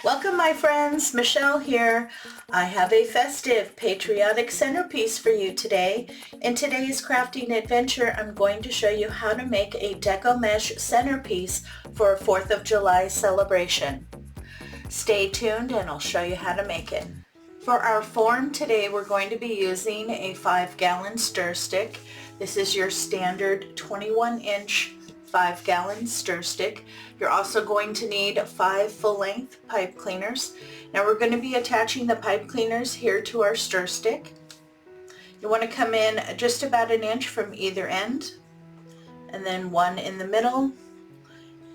Welcome my friends, Michelle here. I have a festive patriotic centerpiece for you today. In today's crafting adventure, I'm going to show you how to make a Deco Mesh centerpiece for a 4th of July celebration. Stay tuned and I'll show you how to make it. For our form today, we're going to be using a 5-gallon stir stick. This is your standard 21-inch 5-gallon stir stick. You're also going to need 5 full-length pipe cleaners. Now we're going to be attaching the pipe cleaners here to our stir stick. You want to come in just about 1 inch from either end, and then 1 in the middle,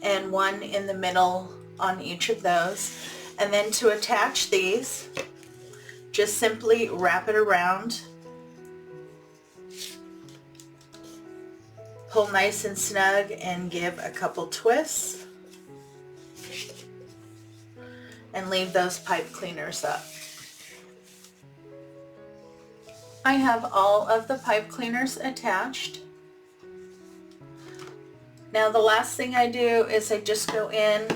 and 1 in the middle on each of those. And then to attach these, just simply wrap it around, pull nice and snug, and give a couple twists, and leave those pipe cleaners up. I have all of the pipe cleaners attached. Now the last thing I do is I just go in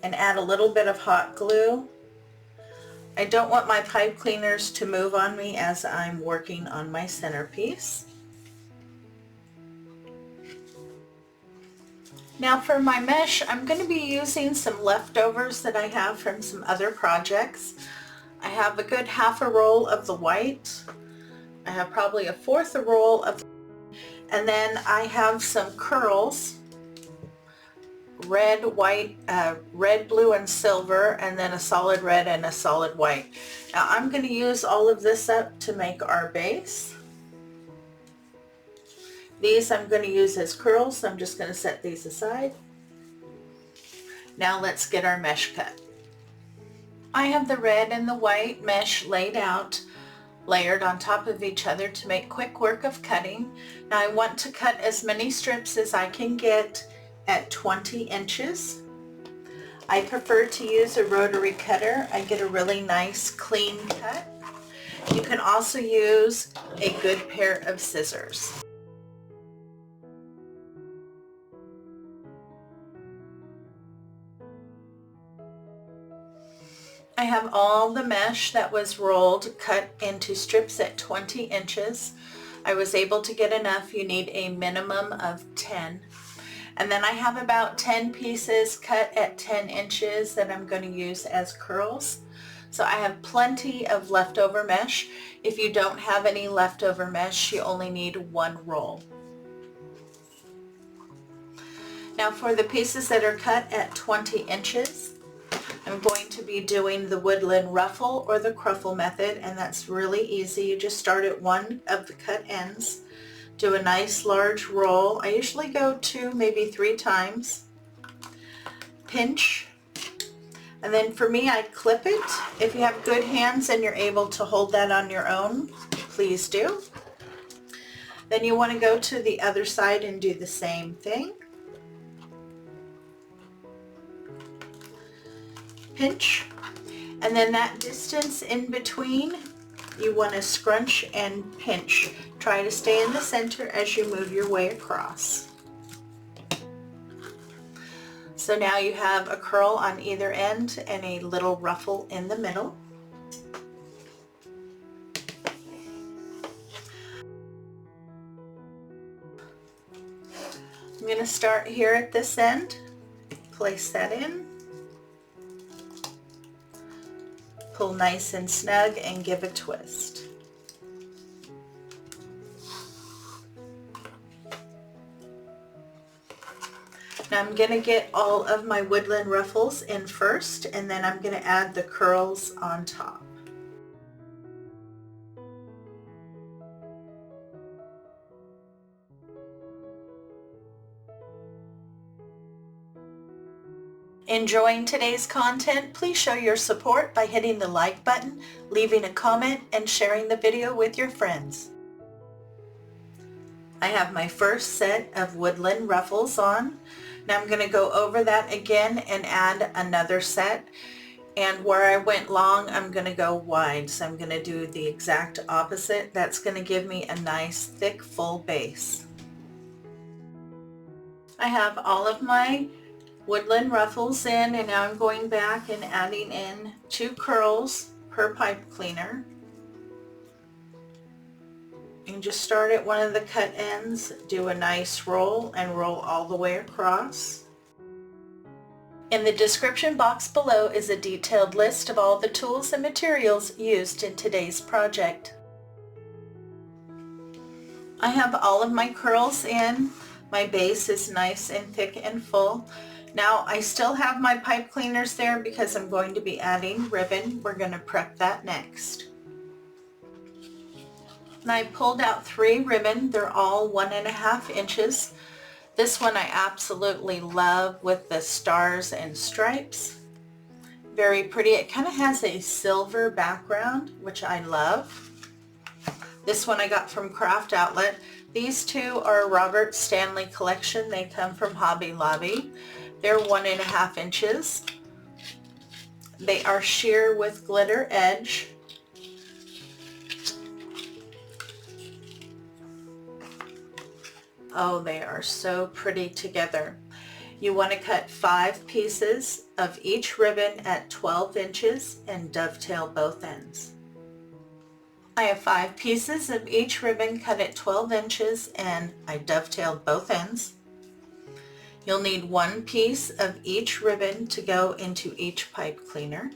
and add a little bit of hot glue. I don't want my pipe cleaners to move on me as I'm working on my centerpiece. Now for my mesh, I'm going to be using some leftovers that I have from some other projects. I have a good half a roll of the white. I have probably a fourth a roll of, and then I have some curls, red, white, red, blue, and silver, and then a solid red and a solid white. Now I'm going to use all of this up to make our base. These I'm going to use as curls, so I'm just going to set these aside. Now let's get our mesh cut. I have the red and the white mesh laid out, layered on top of each other to make quick work of cutting. Now I want to cut as many strips as I can get at 20 inches. I prefer to use a rotary cutter. I get a really nice clean cut. You can also use a good pair of scissors. I have all the mesh that was rolled cut into strips at 20 inches. I was able to get enough. You need a minimum of 10. And then I have about 10 pieces cut at 10 inches that I'm going to use as curls. So I have plenty of leftover mesh. If you don't have any leftover mesh, you only need 1 roll. Now for the pieces that are cut at 20 inches, I'm going to be doing the woodland ruffle or the cruffle method, and that's really easy. You just start at one of the cut ends, do a nice large roll. I usually go 2, maybe 3 times, pinch, and then for me I clip it. If you have good hands and you're able to hold that on your own, please do. Then you want to go to the other side and do the same thing. Pinch, and then that distance in between you want to scrunch and pinch. Try to stay in the center as you move your way across. So now you have a curl on either end and a little ruffle in the middle. I'm going to start here at this end, place that in, pull nice and snug, and give a twist. Now I'm going to get all of my woodland ruffles in first, and then I'm going to add the curls on top. Enjoying today's content? Please show your support by hitting the like button, leaving a comment, and sharing the video with your friends. I have my first set of woodland ruffles on. Now I'm going to go over that again and add another set. And where I went long, I'm going to go wide. So I'm going to do the exact opposite. That's going to give me a nice, thick, full base. I have all of my woodland ruffles in, and now I'm going back and adding in 2 curls per pipe cleaner. And just start at one of the cut ends, do a nice roll, and roll all the way across. In the description box below is a detailed list of all the tools and materials used in today's project. I have all of my curls in. My base is nice and thick and full. Now I still have my pipe cleaners there because I'm going to be adding ribbon. We're going to prep that next. And I pulled out 3 ribbon. They're all 1.5 inches. This one I absolutely love with the stars and stripes. Very pretty. It kind of has a silver background, which I love. This one I got from Craft Outlet. These 2 are Robert Stanley collection. They come from Hobby Lobby. They're 1.5 inches. They are sheer with glitter edge. Oh, they are so pretty together. You want to cut 5 pieces of each ribbon at 12 inches and dovetail both ends. I have 5 pieces of each ribbon cut at 12 inches and I dovetailed both ends. You'll need 1 piece of each ribbon to go into each pipe cleaner.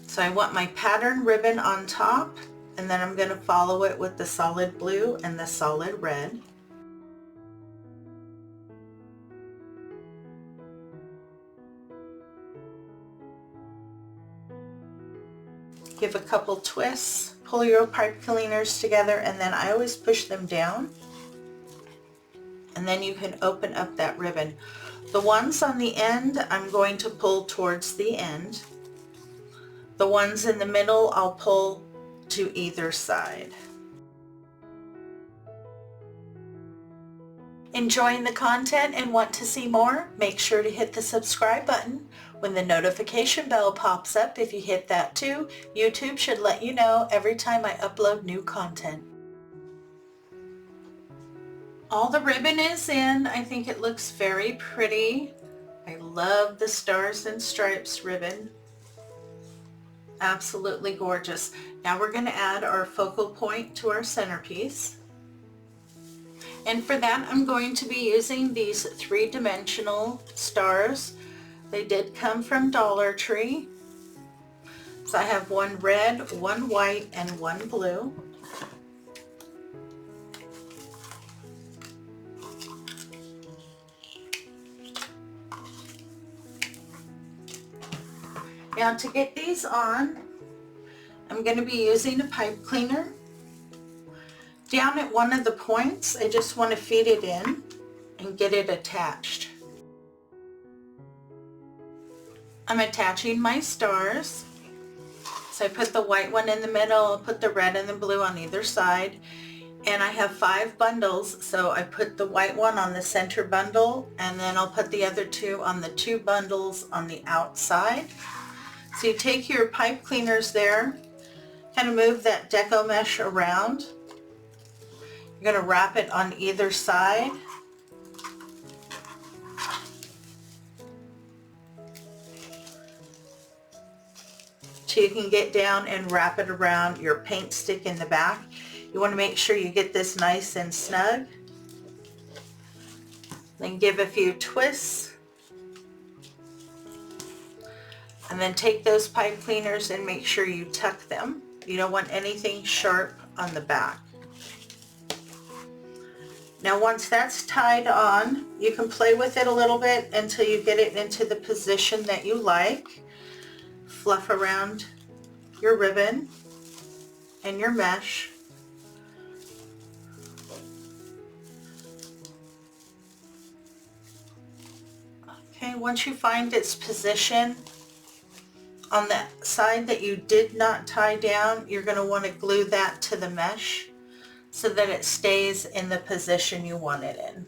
So I want my pattern ribbon on top, and then I'm going to follow it with the solid blue and the solid red. Give a couple twists, pull your pipe cleaners together, and then I always push them down. And then you can open up that ribbon. The ones on the end, I'm going to pull towards the end. The ones in the middle, I'll pull to either side. Enjoying the content and want to see more? Make sure to hit the subscribe button. When the notification bell pops up, if you hit that too, YouTube should let you know every time I upload new content. All the ribbon is in. I think it looks very pretty. I love the stars and stripes ribbon. Absolutely gorgeous. Now we're going to add our focal point to our centerpiece. And for that I'm going to be using these 3-dimensional stars. They did come from Dollar Tree. So I have 1 red, 1 white, and 1 blue. Now to get these on, I'm going to be using a pipe cleaner. Down at one of the points, I just want to feed it in and get it attached. I'm attaching my stars. So I put the white one in the middle, I'll put the red and the blue on either side. And I have 5 bundles, so I put the white one on the center bundle, and then I'll put the other 2 on the 2 bundles on the outside. So you take your pipe cleaners there, kind of move that deco mesh around. You're going to wrap it on either side. So you can get down and wrap it around your paint stick in the back. You want to make sure you get this nice and snug. Then give a few twists. And then take those pipe cleaners and make sure you tuck them. You don't want anything sharp on the back. Now once that's tied on, you can play with it a little bit until you get it into the position that you like. Fluff around your ribbon and your mesh. Okay, once you find its position, on the side that you did not tie down, you're going to want to glue that to the mesh so that it stays in the position you want it in.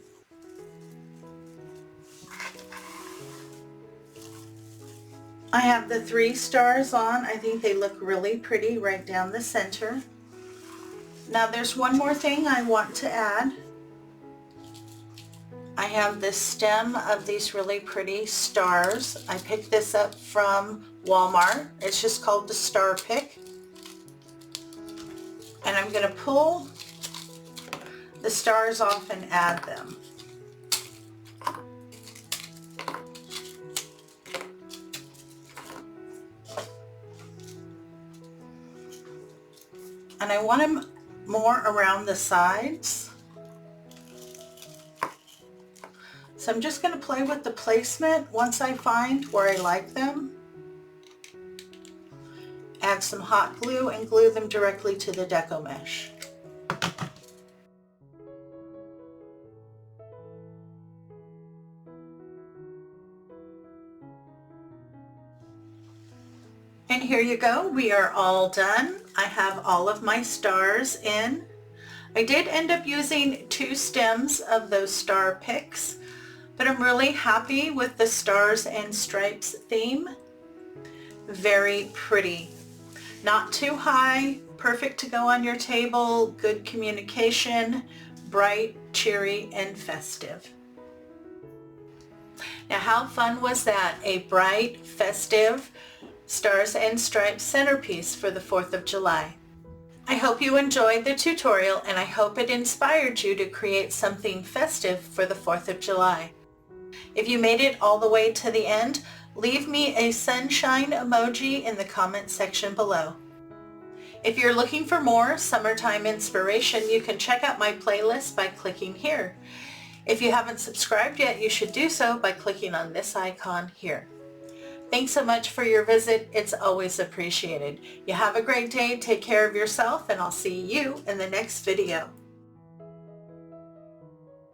I have the 3 stars on. I think they look really pretty right down the center. Now there's one more thing I want to add. have this stem of these really pretty stars. I picked this up from Walmart. It's just called the Star Pick. And I'm going to pull the stars off and add them. And I want them more around the sides. So I'm just going to play with the placement once I find where I like them. Add some hot glue and glue them directly to the Deco Mesh. And here you go, we are all done. I have all of my stars in. I did end up using 2 stems of those star picks, but I'm really happy with the stars and stripes theme. Very pretty. Not too high, perfect to go on your table, good communication, bright, cheery, and festive. Now how fun was that? A bright, festive, stars and stripes centerpiece for the 4th of July. I hope you enjoyed the tutorial and I hope it inspired you to create something festive for the 4th of July. If you made it all the way to the end, leave me a sunshine emoji in the comment section below. If you're looking for more summertime inspiration, you can check out my playlist by clicking here. If you haven't subscribed yet, you should do so by clicking on this icon here. Thanks so much for your visit. It's always appreciated. You have a great day, take care of yourself, and I'll see you in the next video.